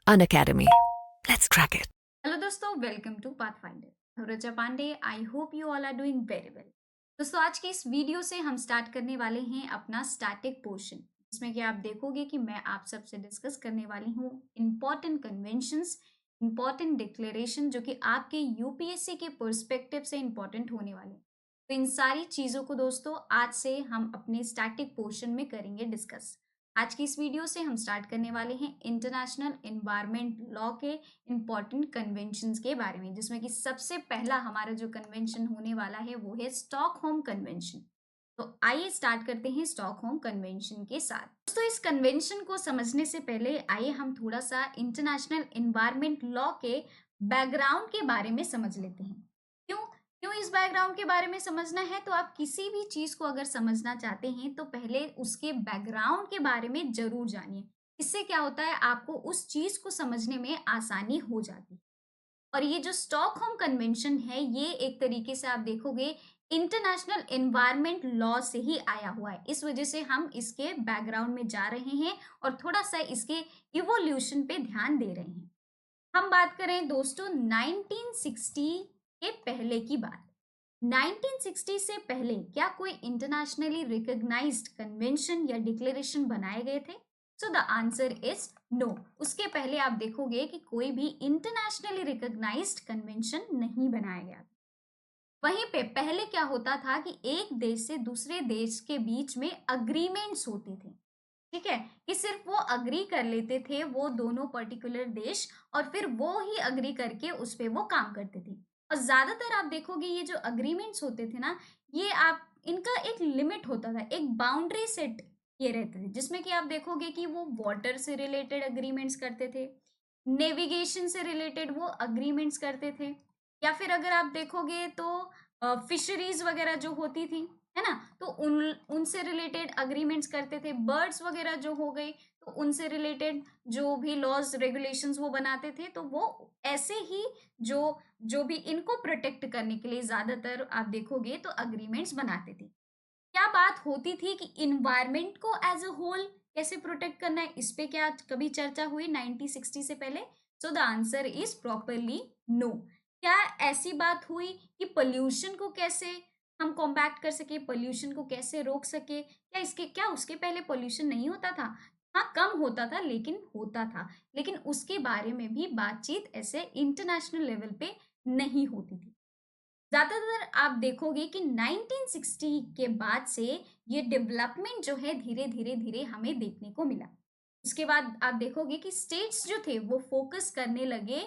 Unacademy. Let's crack it. Hello दोस्तों, welcome to pathfinder. Racha Pandey. I hope you all are doing very well. दोस्तों, आज के इस video से हम स्टार्ट करने वाले हैं अपना स्टैटिक पोर्शन, जिसमें कि आप देखोगे कि मैं आप सबसे डिस्कस करने वाली हूँ इंपॉर्टेंट कन्वेंशंस, इंपॉर्टेंट डिक्लेरेशन जो कि आपके यूपीएससी के पर्सपेक्टिव से इंपॉर्टेंट होने वाले हैं। तो इन सारी चीज़ों को दोस्तों आज से हम अपने स्टैटिक पोर्शन में करेंगे डिस्कस। आज की इस वीडियो से हम स्टार्ट करने वाले हैं इंटरनेशनल एनवायरमेंट लॉ के इम्पॉर्टेंट कन्वेंशंस के बारे में, जिसमें कि सबसे पहला हमारा जो कन्वेंशन होने वाला है वो है स्टॉकहोम कन्वेंशन। तो आइए स्टार्ट करते हैं स्टॉकहोम कन्वेंशन के साथ। दोस्तों, इस कन्वेंशन को समझने से पहले आइए हम थोड़ा सा इंटरनेशनल एनवायरमेंट लॉ के बैकग्राउंड के बारे में समझ लेते हैं। क्यों क्यों इस बैकग्राउंड के बारे में समझना है? तो आप किसी भी चीज को अगर समझना चाहते हैं तो पहले उसके बैकग्राउंड के बारे में जरूर जानिए। इससे क्या होता है, आपको उस चीज को समझने में आसानी हो जाती है। और ये जो स्टॉकहोम कन्वेंशन है, ये एक तरीके से आप देखोगे इंटरनेशनल एनवायरमेंट लॉ से ही आया हुआ है। इस वजह से हम इसके बैकग्राउंड में जा रहे हैं और थोड़ा सा इसके इवोल्यूशन पे ध्यान दे रहे हैं। हम बात करें दोस्तों 1960 के पहले की बात। 1960 से पहले क्या कोई इंटरनेशनली रिकॉग्नाइज्ड कन्वेंशन या डिक्लेरेशन बनाए गए थे? So the answer is no. उसके पहले आप देखोगे कि कोई भी इंटरनेशनली रिकॉग्नाइज्ड कन्वेंशन नहीं बनाया गया। वहीं पे पहले क्या होता था कि एक देश से दूसरे देश के बीच में अग्रीमेंट्स होती थी। ठीक है, कि सिर्फ वो अग्री कर लेते थे वो दोनों पर्टिकुलर देश, और फिर वो ही अग्री करके उस पे वो काम करते थे। और ज्यादातर आप देखोगे ये जो अग्रीमेंट्स होते थे ना, ये आप इनका एक लिमिट होता था, एक बाउंड्री सेट किए रहते थे, जिसमें कि आप देखोगे कि वो वाटर से रिलेटेड अग्रीमेंट्स करते थे, नेविगेशन से रिलेटेड वो अग्रीमेंट्स करते थे, या फिर अगर आप देखोगे तो फिशरीज वगैरह जो होती थी, है ना, तो उनसे रिलेटेड अग्रीमेंट्स करते थे। बर्ड्स वगैरह जो हो गई तो उनसे रिलेटेड जो भी लॉज रेगुलेशंस वो बनाते थे, तो वो ऐसे ही जो जो भी इनको प्रोटेक्ट करने के लिए ज्यादातर आप देखोगे तो अग्रीमेंट्स बनाते थे। क्या बात होती थी कि इन्वायरमेंट को एज अ होल कैसे प्रोटेक्ट करना है, इस पे क्या कभी चर्चा हुई 1960 से पहले? So the answer is properly no. क्या ऐसी बात हुई कि पोल्यूशन को कैसे हम कॉम्बैक्ट कर सके, पोल्यूशन को कैसे रोक सके? क्या उसके पहले पोल्यूशन नहीं होता था? हाँ, कम होता था लेकिन होता था। लेकिन उसके बारे में भी बातचीत ऐसे इंटरनेशनल लेवल पे नहीं होती थी। ज़्यादातर आप देखोगे कि 1960 के बाद से ये डेवलपमेंट जो है धीरे-धीरे हमें देखने को मिला। इसके बाद आप देखोगे कि स्टेट्स जो थे वो फ़ोकस करने लगे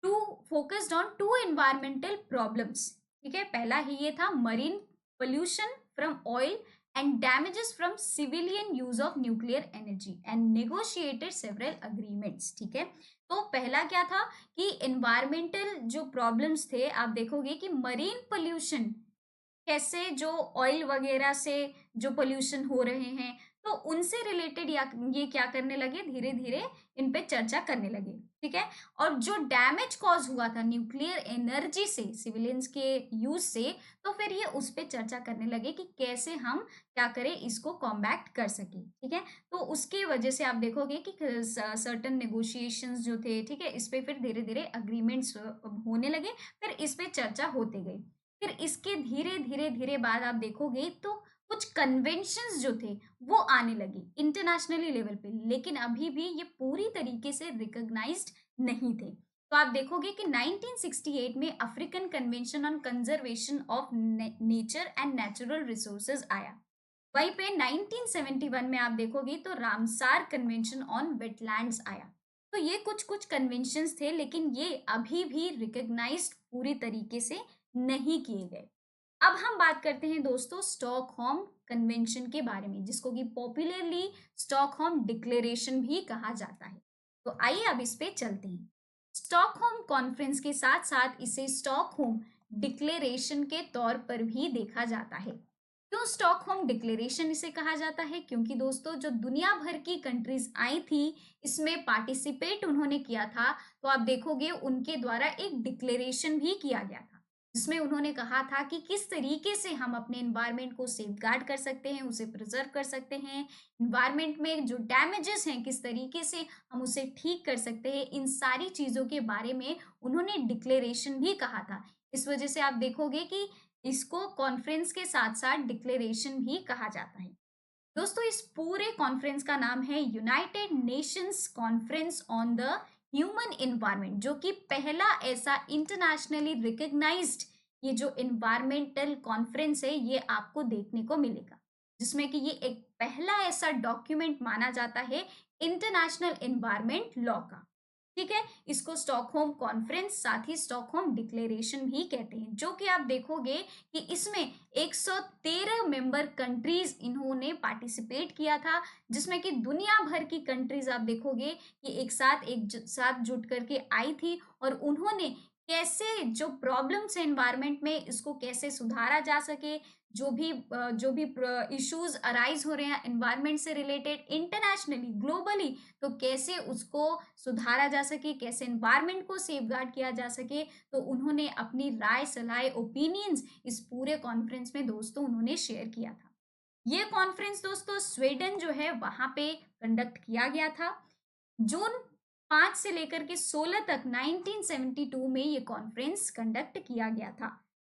to focused on to environmental problems. ठीक है, पहला ही ये था marine pollution from oil and damages from civilian use of nuclear energy and negotiated several agreements. ठीक है, तो पहला क्या था कि एनवायरमेंटल जो प्रॉब्लम्स थे, आप देखोगे कि मरीन पोल्यूशन कैसे, जो ऑयल वगैरह से जो पोल्यूशन हो रहे हैं, तो उनसे रिलेटेड या ये क्या करने लगे, धीरे धीरे इन पे चर्चा करने लगे। ठीक है, और जो डैमेज कॉज हुआ था न्यूक्लियर एनर्जी से सिविलियंस के यूज से, तो फिर ये उस पे चर्चा करने लगे कि कैसे हम क्या करें, इसको कॉम्बैक्ट कर सके। ठीक है, तो उसके वजह से आप देखोगे कि सर्टन नेगोशिएशंस जो थे, ठीक है, इस पे फिर धीरे धीरे अग्रीमेंट्स होने लगे, फिर इस पे चर्चा होते गई। फिर इसके धीरे-धीरे बाद आप देखोगे तो कुछ कन्वेंशंस जो थे वो आने लगे इंटरनेशनली लेवल पे, लेकिन अभी भी ये पूरी तरीके से रिकॉग्नाइज्ड नहीं थे। तो आप देखोगे कि 1968 में African convention on conservation of nature and natural resources आया। वहीं पे 1971 में आप देखोगे तो रामसार कन्वेंशन ऑन वेटलैंड्स आया। तो ये कुछ कुछ कन्वेंशंस थे, लेकिन ये अभी भी रिकॉग्नाइज्ड पूरी तरीके से नहीं किए गए। अब हम बात करते हैं दोस्तों स्टॉकहोम कन्वेंशन के बारे में, जिसको कि पॉपुलरली स्टॉकहोम डिक्लेरेशन भी कहा जाता है। तो आइए अब इस पे चलते हैं। स्टॉकहोम कॉन्फ्रेंस के साथ साथ इसे स्टॉकहोम डिक्लेरेशन के तौर पर भी देखा जाता है। क्यों स्टॉकहोम डिक्लेरेशन इसे कहा जाता है? क्योंकि दोस्तों जो दुनिया भर की कंट्रीज आई थी, इसमें पार्टिसिपेट उन्होंने किया था, तो आप देखोगे उनके द्वारा एक डिक्लेरेशन भी किया गया था, जिसमें उन्होंने कहा था कि किस तरीके से हम अपने एनवायरनमेंट को सेफगार्ड कर सकते हैं, उसे प्रिजर्व कर सकते हैं, एनवायरनमेंट में जो डैमेजेस हैं किस तरीके से हम उसे ठीक कर सकते हैं, इन सारी चीज़ों के बारे में उन्होंने डिक्लेरेशन भी कहा था। इस वजह से आप देखोगे कि इसको कॉन्फ्रेंस के साथ-साथ डिक्लेरेशन भी कहा जाता है। दोस्तों इस पूरे कॉन्फ्रेंस का नाम है United Nations conference on the human environment, जो कि पहला ऐसा इंटरनेशनली रिकग्नाइज्ड ये जो एनवायरमेंटल कॉन्फ्रेंस है ये आपको देखने को मिलेगा, जिसमें कि ये एक पहला ऐसा डॉक्यूमेंट माना जाता है इंटरनेशनल एनवायरनमेंट लॉ का। ठीक है, इसको स्टॉकहोम कॉन्फ्रेंस साथ ही स्टॉकहोम डिक्लेरेशन भी कहते हैं, जो कि आप देखोगे कि इसमें 113 मेंबर कंट्रीज इन्होंने पार्टिसिपेट किया था, जिसमें कि दुनिया भर की कंट्रीज आप देखोगे कि एक साथ जुट करके आई थी और उन्होंने कैसे जो प्रॉब्लम्स है एनवायरनमेंट में इसको कैसे सुधारा जा सके, जो भी इश्यूज अराइज हो रहे हैं एनवायरनमेंट से रिलेटेड इंटरनेशनली ग्लोबली, तो कैसे उसको सुधारा जा सके, कैसे एनवायरनमेंट को सेफगार्ड किया जा सके, तो उन्होंने अपनी राय सलाह ओपिनियंस इस पूरे कॉन्फ्रेंस में दोस्तों उन्होंने शेयर किया था। ये कॉन्फ्रेंस दोस्तों स्वीडन जो है वहां पे कंडक्ट किया गया था। जून 5 से लेकर के 16 तक 1972 में ये कॉन्फ्रेंस कंडक्ट किया गया था।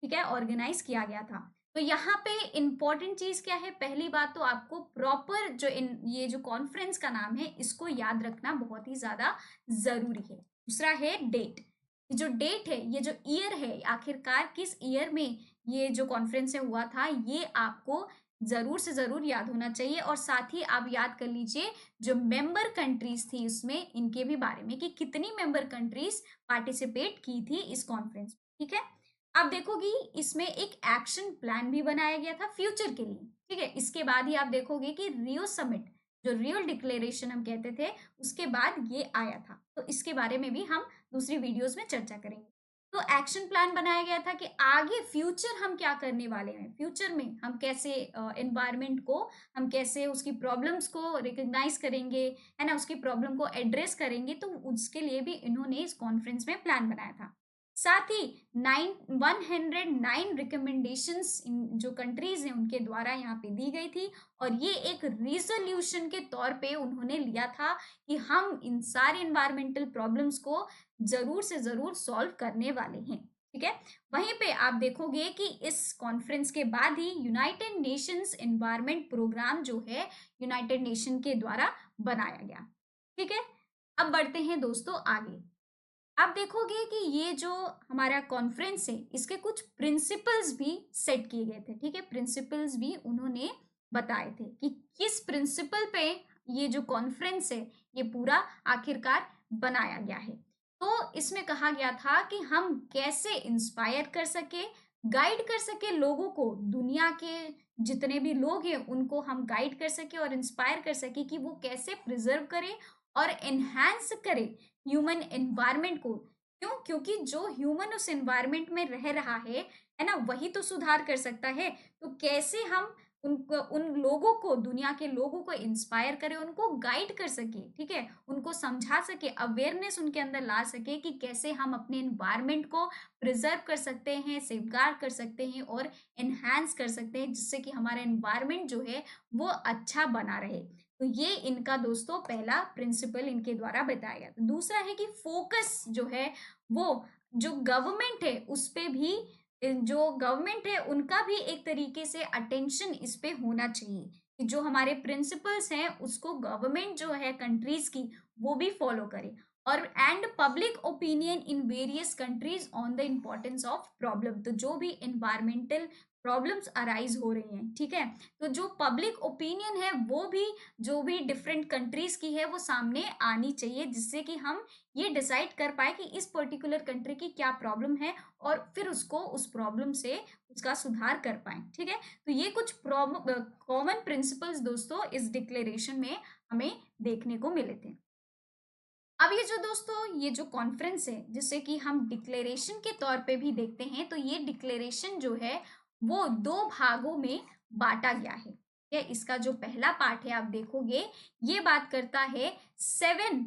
ठीक है, ऑर्गेनाइज किया गया था। तो यहाँ पे इंपॉर्टेंट चीज क्या है, पहली बात तो आपको प्रॉपर ये जो कॉन्फ्रेंस का नाम है इसको याद रखना बहुत ही ज्यादा जरूरी है। दूसरा है डेट। ये जो डेट है, ये जो ईयर है, आखिरकार किस ईयर में ये जो कॉन्फ्रेंस है हुआ था, ये आपको जरूर से जरूर याद होना चाहिए। और साथ ही आप याद कर लीजिए जो मेंबर कंट्रीज थी उसमें इनके भी बारे में कि कितनी मेंबर कंट्रीज पार्टिसिपेट की थी इस कॉन्फ्रेंस। ठीक है, आप देखोगी इसमें एक एक्शन प्लान भी बनाया गया था फ्यूचर के लिए। ठीक है, इसके बाद ही आप देखोगे कि रियो समिट, जो रियल डिक्लेरेशन हम कहते थे, उसके बाद ये आया था। तो इसके बारे में भी हम दूसरी वीडियोस में चर्चा करेंगे। तो एक्शन प्लान बनाया गया था कि आगे फ्यूचर हम क्या करने वाले हैं, फ्यूचर में हम कैसे एनवायरनमेंट को, हम कैसे उसकी प्रॉब्लम्स को रिकग्नाइज करेंगे, है ना, उसकी प्रॉब्लम को एड्रेस करेंगे। तो उसके लिए भी इन्होंने इस कॉन्फ्रेंस में प्लान बनाया था। साथ ही 109 रिकमेंडेशंस जो कंट्रीज हैं उनके द्वारा यहाँ पे दी गई थी, और ये एक रिजोल्यूशन के तौर पे उन्होंने लिया था कि हम इन सारे एनवायरमेंटल प्रॉब्लम्स को जरूर से जरूर सॉल्व करने वाले हैं। ठीक है, वहीं पे आप देखोगे कि इस कॉन्फ्रेंस के बाद ही यूनाइटेड नेशंस एनवायरमेंट प्रोग्राम जो है यूनाइटेड नेशन के द्वारा बनाया गया। ठीक है, अब बढ़ते हैं दोस्तों आगे। आप देखोगे कि ये जो हमारा कॉन्फ्रेंस है इसके कुछ प्रिंसिपल्स भी सेट किए गए थे। ठीक है, प्रिंसिपल्स भी उन्होंने बताए थे कि किस प्रिंसिपल पे ये जो कॉन्फ्रेंस है ये पूरा आखिरकार बनाया गया है। तो इसमें कहा गया था कि हम कैसे इंस्पायर कर सके, गाइड कर सके लोगों को, दुनिया के जितने भी लोग हैं उनको हम गाइड कर सके और इंस्पायर कर सके कि वो कैसे प्रिजर्व करें और एनहांस करे ह्यूमन एनवायरनमेंट को। क्यों? क्योंकि जो ह्यूमन उस एनवायरनमेंट में रह रहा है ना, वही तो सुधार कर सकता है। तो कैसे हम उनको, उन लोगों को, दुनिया के लोगों को इंस्पायर करें, उनको गाइड कर सके, ठीक है, उनको समझा सके, अवेयरनेस उनके अंदर ला सके कि कैसे हम अपने एनवायरनमेंट को प्रिजर्व कर सकते हैं, सेफगार्ड कर सकते हैं और एनहांस कर सकते हैं, जिससे कि हमारा एनवायरनमेंट जो है वो अच्छा बना रहे। तो ये इनका दोस्तों पहला प्रिंसिपल इनके द्वारा बताया गया। तो दूसरा है कि फोकस जो है वो जो गवर्नमेंट है उस पे भी, जो गवर्नमेंट है उनका भी एक तरीके से अटेंशन इस पे होना चाहिए कि जो हमारे प्रिंसिपल्स हैं उसको गवर्नमेंट जो है कंट्रीज की वो भी फॉलो करे। और and public opinion in various countries on the importance of problem, तो जो भी एनवायरमेंटल प्रॉब्लम्स अराइज हो रही हैं, ठीक है, तो जो पब्लिक ओपिनियन है वो भी, जो भी डिफरेंट कंट्रीज की है वो सामने आनी चाहिए, जिससे कि हम ये डिसाइड कर पाए कि इस पर्टिकुलर कंट्री की क्या प्रॉब्लम है और फिर उसको उस प्रॉब्लम से उसका सुधार कर पाए। ठीक है, तो ये कुछ कॉमन प्रिंसिपल्स दोस्तों इस डिक्लेरेशन में हमें देखने को मिले थे। अब ये जो दोस्तों ये जो कॉन्फ्रेंस है जिसे कि हम डिक्लेरेशन के तौर पे भी देखते हैं, तो ये डिक्लेरेशन जो है वो दो भागों में बांटा गया है। ठीक है, इसका जो पहला पार्ट है आप देखोगे ये बात करता है 7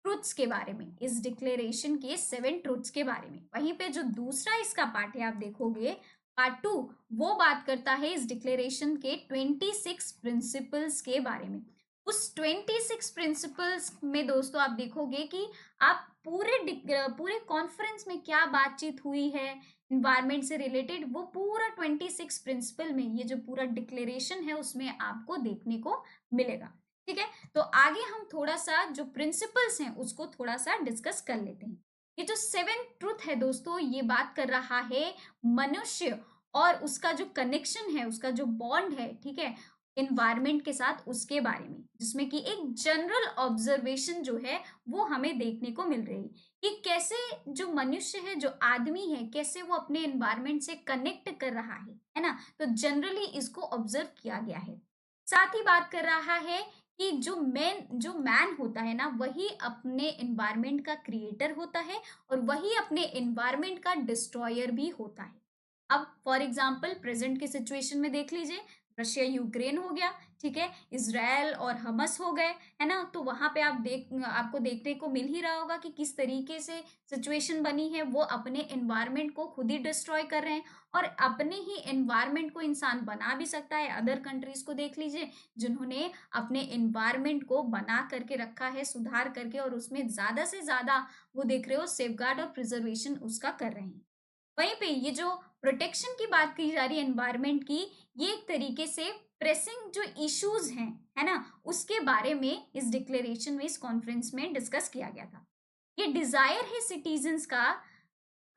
ट्रुथ्स के बारे में, इस डिक्लेरेशन के 7 ट्रुथ्स के बारे में। वहीं पे जो दूसरा इसका पार्ट है आप देखोगे, पार्ट 2, वो बात करता है इस डिक्लेरेशन के 26 प्रिंसिपल्स के बारे में। उस 26 प्रिंसिपल्स में दोस्तों आप देखोगे कि आप पूरे कॉन्फ्रेंस में क्या बातचीत हुई है इन्वायरमेंट से रिलेटेड, वो पूरा 26 प्रिंसिपल में ये जो पूरा डिक्लेरेशन है उसमें आपको देखने को मिलेगा। ठीक है, तो आगे हम थोड़ा सा जो प्रिंसिपल्स हैं उसको थोड़ा सा डिस्कस कर लेते हैं। ये जो 7 ट्रुथ है दोस्तों, ये बात कर रहा है मनुष्य और उसका जो कनेक्शन है, उसका जो बॉन्ड है, ठीक है, इन्वायरमेंट के साथ, उसके बारे में, जिसमें कि एक जनरल ऑब्जर्वेशन जो है वो हमें देखने को मिल रही है कि कैसे जो मनुष्य है, जो आदमी है, कैसे वो अपने एनवायरनमेंट से कनेक्ट कर रहा है ना। तो जनरली इसको ऑब्जर्व किया गया है। साथ ही बात कर रहा है कि जो मैन होता है ना, वही अपने एनवायरनमेंट का क्रिएटर होता है और वही अपने एनवायरनमेंट का डिस्ट्रॉयर भी होता है। अब फॉर एग्जाम्पल प्रेजेंट के सिचुएशन में देख लीजिए, रशिया यूक्रेन हो गया, ठीक है, इजराइल और हमस हो गए, है ना। तो वहां पे आपको देखने को मिल ही रहा होगा कि किस तरीके से सिचुएशन बनी है। वो अपने एनवायरनमेंट को खुद ही डिस्ट्रॉय कर रहे हैं और अपने ही एनवायरनमेंट को इंसान बना भी सकता है। अदर कंट्रीज को देख लीजिए जिन्होंने अपने एनवायरनमेंट को बना करके रखा है, सुधार करके, और उसमें ज्यादा से ज्यादा वो देख रहे हो सेफगार्ड और प्रिजर्वेशन उसका कर रहे हैं। वहीं पे ये जो प्रोटेक्शन की बात की जा रही है एनवायरनमेंट की, ये एक तरीके से प्रेसिंग जो इश्यूज हैं, है ना, उसके बारे में इस डिक्लेरेशन में, इस कॉन्फ्रेंस में डिस्कस किया गया था। ये डिजायर है सिटीजन्स का,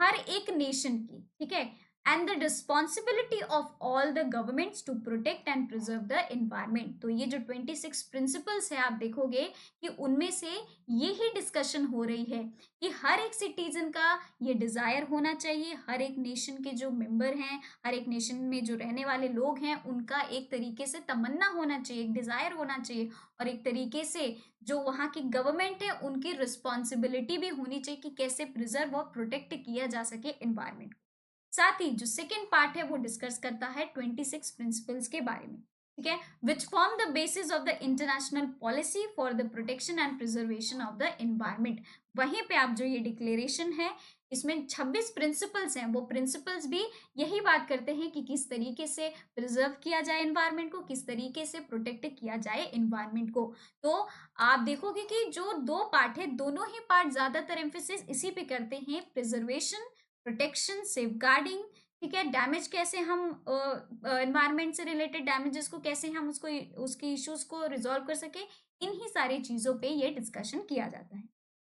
हर एक नेशन की, ठीक है, and the responsibility of all the governments to protect and preserve the environment. तो ये जो 26 प्रिंसिपल्स है आप देखोगे कि उनमें से ये ही डिस्कशन हो रही है कि हर एक सिटीजन का ये डिजायर होना चाहिए, हर एक नेशन के जो मेंबर हैं, हर एक नेशन में जो रहने वाले लोग हैं, उनका एक तरीके से तमन्ना होना चाहिए, एक डिजायर होना चाहिए, और एक तरीके से जो वहाँ की गवर्नमेंट है उनकी रिस्पॉन्सिबिलिटी भी होनी चाहिए कि कैसे प्रिजर्व और प्रोटेक्ट किया जा सके एनवायरमेंट। साथ ही जो सेकेंड पार्ट है वो डिस्कस करता है 26 प्रिंसिपल्स के बारे में, ठीक है, which form the basis of the international policy for the protection and preservation of the environment. वहीं पे आप जो ये डिक्लेरेशन है, इसमें 26 प्रिंसिपल्स हैं, वो प्रिंसिपल्स भी यही बात करते हैं कि किस तरीके से प्रिजर्व किया जाए एनवायरमेंट को, किस तरीके से प्रोटेक्ट किया जाए एनवायरमेंट को। तो आप देखोगे कि जो दो पार्ट है, दोनों ही पार्ट ज्यादातर एम्फेसिस इसी पे करते हैं, प्रिजर्वेशन, प्रोटेक्शन, सेफगार्डिंग, ठीक है, डैमेज कैसे हम एनवायरनमेंट से रिलेटेड डैमेजेस को कैसे हम उसको उसकी इश्यूज को रिजॉल्व कर सके, इन्हीं सारी चीजों पे ये डिस्कशन किया जाता है।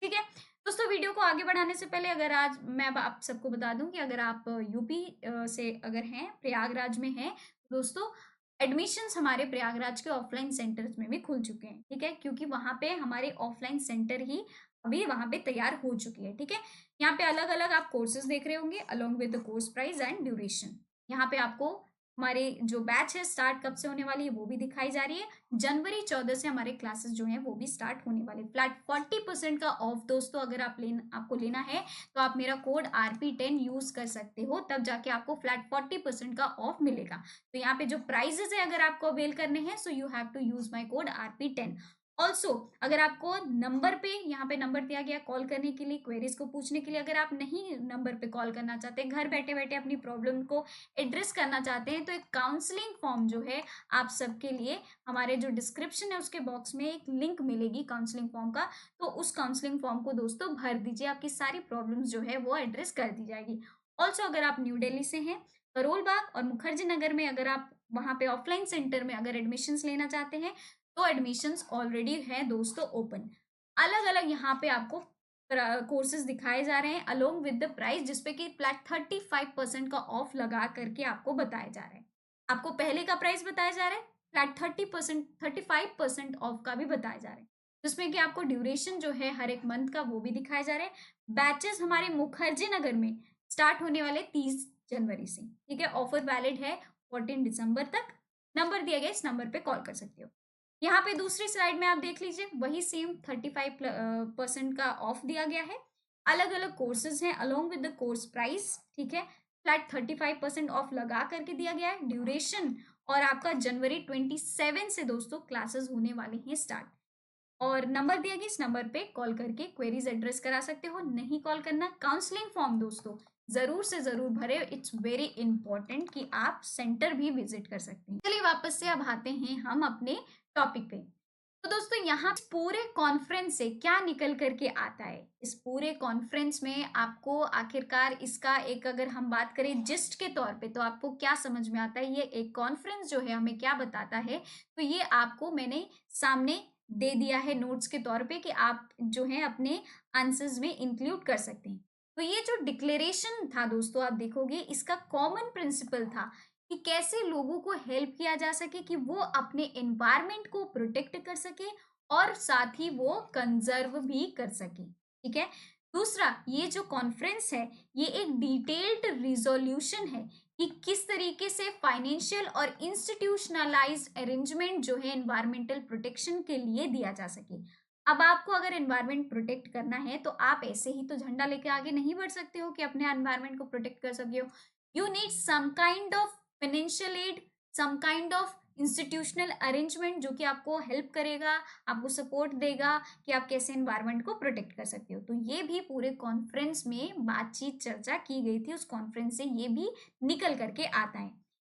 ठीक है दोस्तों, वीडियो को आगे बढ़ाने से पहले अगर आज मैं अब आप सबको बता दूं कि अगर आप यूपी से अगर हैं, प्रयागराज में हैं, दोस्तों एडमिशन्स हमारे प्रयागराज के ऑफलाइन सेंटर्स में भी खुल चुके हैं, ठीक है, क्योंकि वहां पे हमारे ऑफलाइन सेंटर ही अभी वहां पे तैयार हो चुकी है। ठीक है, यहाँ पे अलग अलग आप कोर्सेज देख रहे होंगे along with the course price and duration. यहाँ पे आपको हमारे जो बैच है स्टार्ट कब से होने वाली है वो भी दिखाई जा रही है। जनवरी 14 से हमारे क्लासेस जो हैं वो भी स्टार्ट होने वाले। फ्लैट 40% का ऑफ दोस्तों, अगर आपको लेना है तो आप मेरा कोड RP10 यूज कर सकते हो, तब जाके आपको फ्लैट 40% का ऑफ मिलेगा। तो यहाँ पे जो प्राइजेस है अगर आपको अवेल करने हैं, so you have to use my code RP10। Also अगर आपको नंबर पे, यहाँ पे नंबर दिया गया कॉल करने के लिए, क्वेरीज को पूछने के लिए, अगर आप नहीं नंबर पे कॉल करना चाहते, घर बैठे बैठे अपनी प्रॉब्लम को एड्रेस करना चाहते हैं, तो एक काउंसलिंग फॉर्म जो है आप सबके लिए हमारे जो डिस्क्रिप्शन है उसके बॉक्स में एक लिंक मिलेगी काउंसलिंग फॉर्म का। तो उस काउंसलिंग फॉर्म को दोस्तों भर दीजिए, आपकी सारी प्रॉब्लम्स जो है वो एड्रेस कर दी जाएगी। ऑल्सो अगर आप न्यू दिल्ली से हैं, करोल बाग और मुखर्जी नगर में अगर आप वहाँ पे ऑफलाइन सेंटर में अगर एडमिशन्स लेना चाहते हैं, तो एडमिशन्स ऑलरेडी है दोस्तों ओपन। अलग अलग यहाँ पे आपको कोर्सेज दिखाए जा रहे हैं अलोंग विद द प्राइस, जिसपे कि फ्लैट 35% का ऑफ लगा करके आपको बताया जा रहा है। आपको पहले का प्राइस बताया जा रहा है, फ्लैट 35% ऑफ का भी बताया जा रहा है, जिसमें कि आपको ड्यूरेशन जो है हर एक मंथ का वो भी दिखाए जा रहे हैं। बैचेस हमारे मुखर्जी नगर में स्टार्ट होने वाले 30 जनवरी से, ठीक है, ऑफर वैलिड है 14 दिसंबर तक। नंबर दिया गया, इस नंबर पे कॉल कर सकते हो। यहाँ पे दूसरी स्लाइड में आप देख लीजिए, वही सेम 35% का ऑफ दिया गया है। अलग अलग कोर्सेज हैं along with the course price, ठीक है, फ्लैट 35% ऑफ लगा करके दिया गया है। ड्यूरेशन और आपका जनवरी 27 से दोस्तों क्लासेस होने वाले हैं स्टार्ट। और नंबर दिया गया, इस नंबर पे कॉल करके क्वेरीज एड्रेस करा सकते हो। नहीं कॉल करना, काउंसलिंग फॉर्म दोस्तों ज़रूर से ज़रूर भरे, इट्स वेरी इंपॉर्टेंट कि आप सेंटर भी विजिट कर सकते हैं। चलिए वापस से अब आते हैं हम अपने टॉपिक पे। तो दोस्तों यहाँ इस पूरे कॉन्फ्रेंस से क्या निकल करके आता है? इस पूरे कॉन्फ्रेंस में आपको आखिरकार इसका एक अगर हम बात करें जिस्ट के तौर पे, तो आपको क्या समझ में आता है? ये एक कॉन्फ्रेंस जो है हमें क्या बताता है? तो ये आपको मैंने सामने दे दिया है नोट्स के तौर पे कि आप जो है अपने आंसर्स में इंक्लूड कर सकते हैं। तो ये जो डिक्लेरेशन था दोस्तों, आप देखोगे इसका कॉमन प्रिंसिपल था कि कैसे लोगों को हेल्प किया जा सके कि वो अपने एनवायरनमेंट को प्रोटेक्ट कर सके और साथ ही वो कंजर्व भी कर सके। ठीक है। दूसरा, ये जो कॉन्फ्रेंस है ये एक डिटेल्ड रिजोल्यूशन है कि किस तरीके से फाइनेंशियल और इंस्टीट्यूशनलाइज्ड अरेंजमेंट जो है एनवायरमेंटल प्रोटेक्शन के लिए दिया जा सके। अब आपको अगर एनवायरनमेंट प्रोटेक्ट करना है तो आप ऐसे ही तो झंडा लेके आगे नहीं बढ़ सकते हो कि अपने एनवायरनमेंट को प्रोटेक्ट कर सके हो। You need some kind of financial aid, some kind of institutional arrangement जो कि आपको हेल्प करेगा, आपको सपोर्ट देगा कि आप कैसे एनवायरनमेंट को प्रोटेक्ट कर सकते हो। तो ये भी पूरे कॉन्फ्रेंस में बातचीत चर्चा की गई थी, उस कॉन्फ्रेंस से ये भी निकल करके आता है।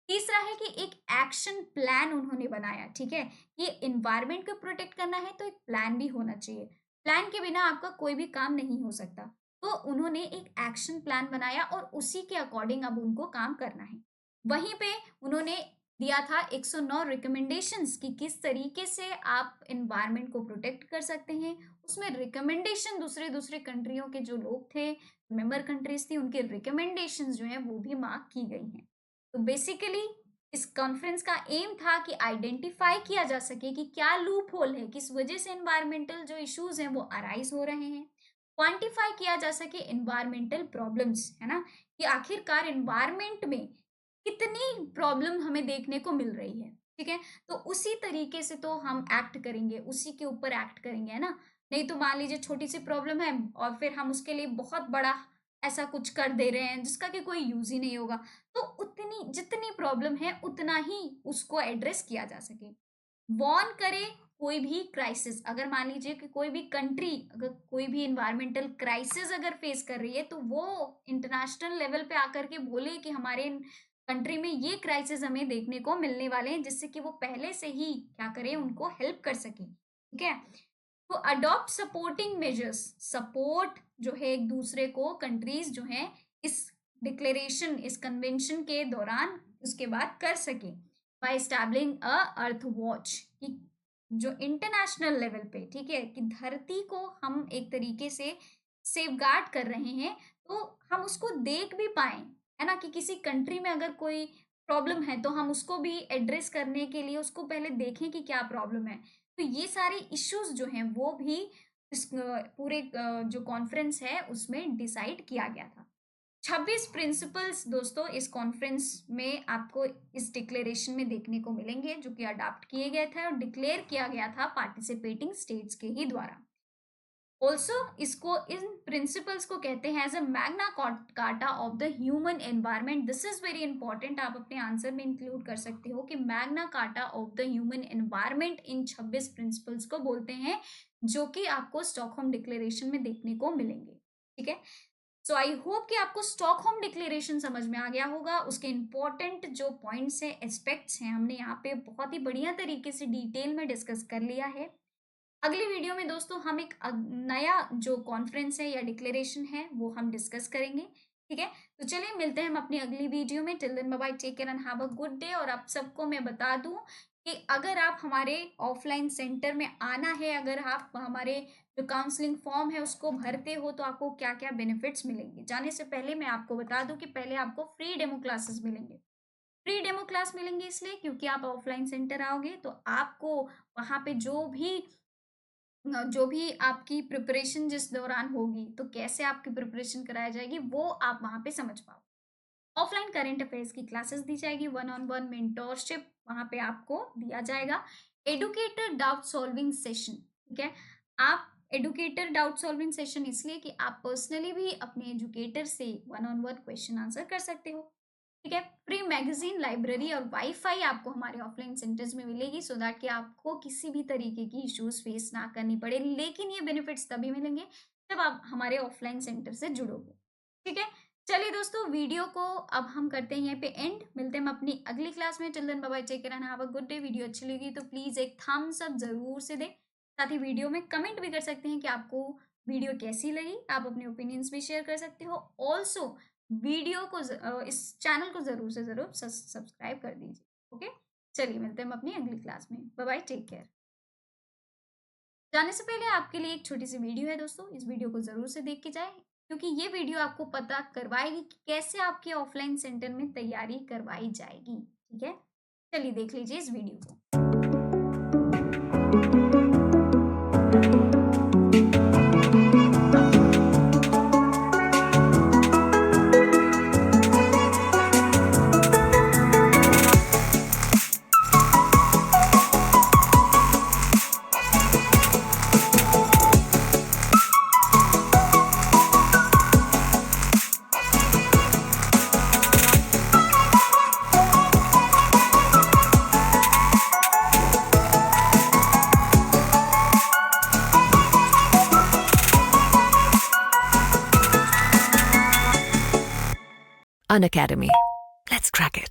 तीसरा है कि एक एक्शन प्लान उन्होंने बनाया। ठीक है, ये एनवायरनमेंट को प्रोटेक्ट करना है तो एक प्लान भी होना चाहिए। प्लान के बिना आपका कोई भी काम नहीं हो सकता। तो उन्होंने एक एक्शन प्लान बनाया और उसी के अकॉर्डिंग अब उनको काम करना है। वहीं पे उन्होंने दिया था 109 रिकमेंडेशंस कि किस तरीके से आप एनवायरनमेंट को प्रोटेक्ट कर सकते हैं। उसमें रिकमेंडेशन दूसरे दूसरे कंट्रियों के जो लोग थे, मेंबर कंट्रीज थी, उनके रिकमेंडेशंस जो है वो भी मार्क की गई हैं। तो बेसिकली इस कॉन्फ्रेंस का एम था कि आइडेंटिफाई किया जा सके कि क्या लूप होल है, किस वजह से एनवायरमेंटल जो इश्यूज हैं वो अराइज हो रहे हैं। क्वांटिफाई किया जा सके एनवायरमेंटल प्रॉब्लम्स, है ना, कि आखिरकार एनवायरमेंट में कितनी प्रॉब्लम हमें देखने को मिल रही है। ठीक है, तो उसी तरीके से तो हम एक्ट करेंगे, उसी के ऊपर एक्ट करेंगे, है ना। नहीं तो मान लीजिए छोटी सी प्रॉब्लम है और फिर हम उसके लिए बहुत बड़ा ऐसा कुछ कर दे रहे हैं जिसका कि कोई यूज ही नहीं होगा। तो उतनी जितनी प्रॉब्लम है उतना ही उसको एड्रेस किया जा सके। वार्न करे कोई भी क्राइसिस, अगर मान लीजिए कि कोई भी कंट्री अगर कोई भी एनवायरमेंटल क्राइसिस अगर फेस कर रही है तो वो इंटरनेशनल लेवल पे आकर के बोले कि हमारे कंट्री में ये क्राइसिस हमें देखने को मिलने वाले हैं, जिससे कि वो पहले से ही क्या करें, उनको हेल्प कर सके। ठीक है, तो अडॉप्ट सपोर्टिंग मेजर्स, सपोर्ट जो है एक दूसरे को कंट्रीज जो है इस डिक्लेरेशन, इस कन्वेंशन के दौरान उसके बाद कर सके by establishing a earth watch, कि जो इंटरनेशनल लेवल पे, ठीक है, कि धरती को हम एक तरीके से सेफगार्ड कर रहे हैं, तो हम उसको देख भी पाए, है ना, कि किसी कंट्री में अगर कोई प्रॉब्लम है तो हम उसको भी एड्रेस करने के लिए उसको पहले देखें कि क्या प्रॉब्लम है। तो ये सारे इश्यूज जो हैं वो भी इस पूरे जो कॉन्फ्रेंस है उसमें डिसाइड किया गया था। 26 प्रिंसिपल्स दोस्तों इस कॉन्फ्रेंस में आपको इस डिक्लेरेशन में देखने को मिलेंगे जो कि अडॉप्ट किए गए थे और डिक्लेयर किया गया था पार्टिसिपेटिंग स्टेट्स के ही द्वारा। ऑल्सो इसको, इन प्रिंसिपल्स को कहते हैं as a Magna Carta of the human environment. This is very important, आप अपने आंसर में इंक्लूड कर सकते हो कि Magna Carta of the human environment इन 26 प्रिंसिपल्स को बोलते हैं, जो कि आपको स्टॉकहोम डिक्लेरेशन में देखने को मिलेंगे। ठीक है, सो आई होप कि आपको स्टॉकहोम डिक्लेरेशन समझ में आ गया होगा। उसके इंपॉर्टेंट जो पॉइंट्स हैं, एस्पेक्ट्स हैं, हमने यहाँ पे बहुत ही बढ़िया तरीके से डिटेल में डिस्कस कर लिया है। अगली वीडियो में दोस्तों हम एक नया जो कॉन्फ्रेंस है या डिक्लेरेशन है वो हम डिस्कस करेंगे। ठीक है, तो चलिए मिलते हैं हम अपनी अगली वीडियो में। Till then bye bye, take care and have a good day. और आप सबको मैं बता दूं कि अगर आप हमारे ऑफलाइन सेंटर में आना है, अगर आप हमारे जो काउंसलिंग फॉर्म है उसको भरते हो तो आपको क्या क्या बेनिफिट्स मिलेंगे, जाने से पहले मैं आपको बता दूं कि पहले आपको फ्री डेमो क्लासेस मिलेंगे। फ्री डेमो क्लास मिलेंगे इसलिए क्योंकि आप ऑफलाइन सेंटर आओगे तो आपको वहां पे जो भी आपकी प्रिपरेशन जिस दौरान होगी, तो कैसे आपकी प्रिपरेशन कराई जाएगी वो आप वहाँ पे समझ पाओ। ऑफलाइन करंट अफेयर्स की क्लासेस दी जाएगी, वन ऑन वन मेंटोरशिप वहाँ पे आपको दिया जाएगा। एडुकेटर डाउट सॉल्विंग सेशन, ठीक है, आप एडुकेटर डाउट सॉल्विंग सेशन इसलिए कि आप पर्सनली भी अपने एजुकेटर से one on one question answer कर सकते हो। ठीक है। फ्री मैगजीन, लाइब्रेरी और वाईफाई आपको हमारे ऑफलाइन सेंटर्स में मिलेगी, सो दैट कि आपको किसी भी तरीके की इश्यूज फेस ना करनी पड़े। लेकिन ये बेनिफिट्स तभी मिलेंगे जब आप हमारे ऑफलाइन सेंटर से जुड़ोगे। ठीक है। चलिए दोस्तों, वीडियो को अब हम करते हैं यहाँ पे एंड। मिलते हैं हम अपनी अगली क्लास में। Till then bye bye, take care and have a good day. Video अच्छी लगी तो प्लीज एक थम्स अप जरूर से दें। साथ ही वीडियो में कमेंट भी कर सकते हैं कि आपको वीडियो कैसी लगी। आप अपने ओपिनियंस भी शेयर कर सकते हो। ऑल्सो वीडियो को इस चैनल को जरूर से जरूर सब्सक्राइब कर दीजिए। ओके, चलिए मिलते हैं हम अपनी अगली क्लास में। Bye bye, take care. जाने से पहले आपके लिए एक छोटी सी वीडियो है दोस्तों, इस वीडियो को जरूर से देख के जाए, क्योंकि ये वीडियो आपको पता करवाएगी कि कैसे आपके ऑफलाइन सेंटर में तैयारी करवाई जाएगी। ठीक है, चलिए देख लीजिए इस वीडियो को। Unacademy. Let's crack it.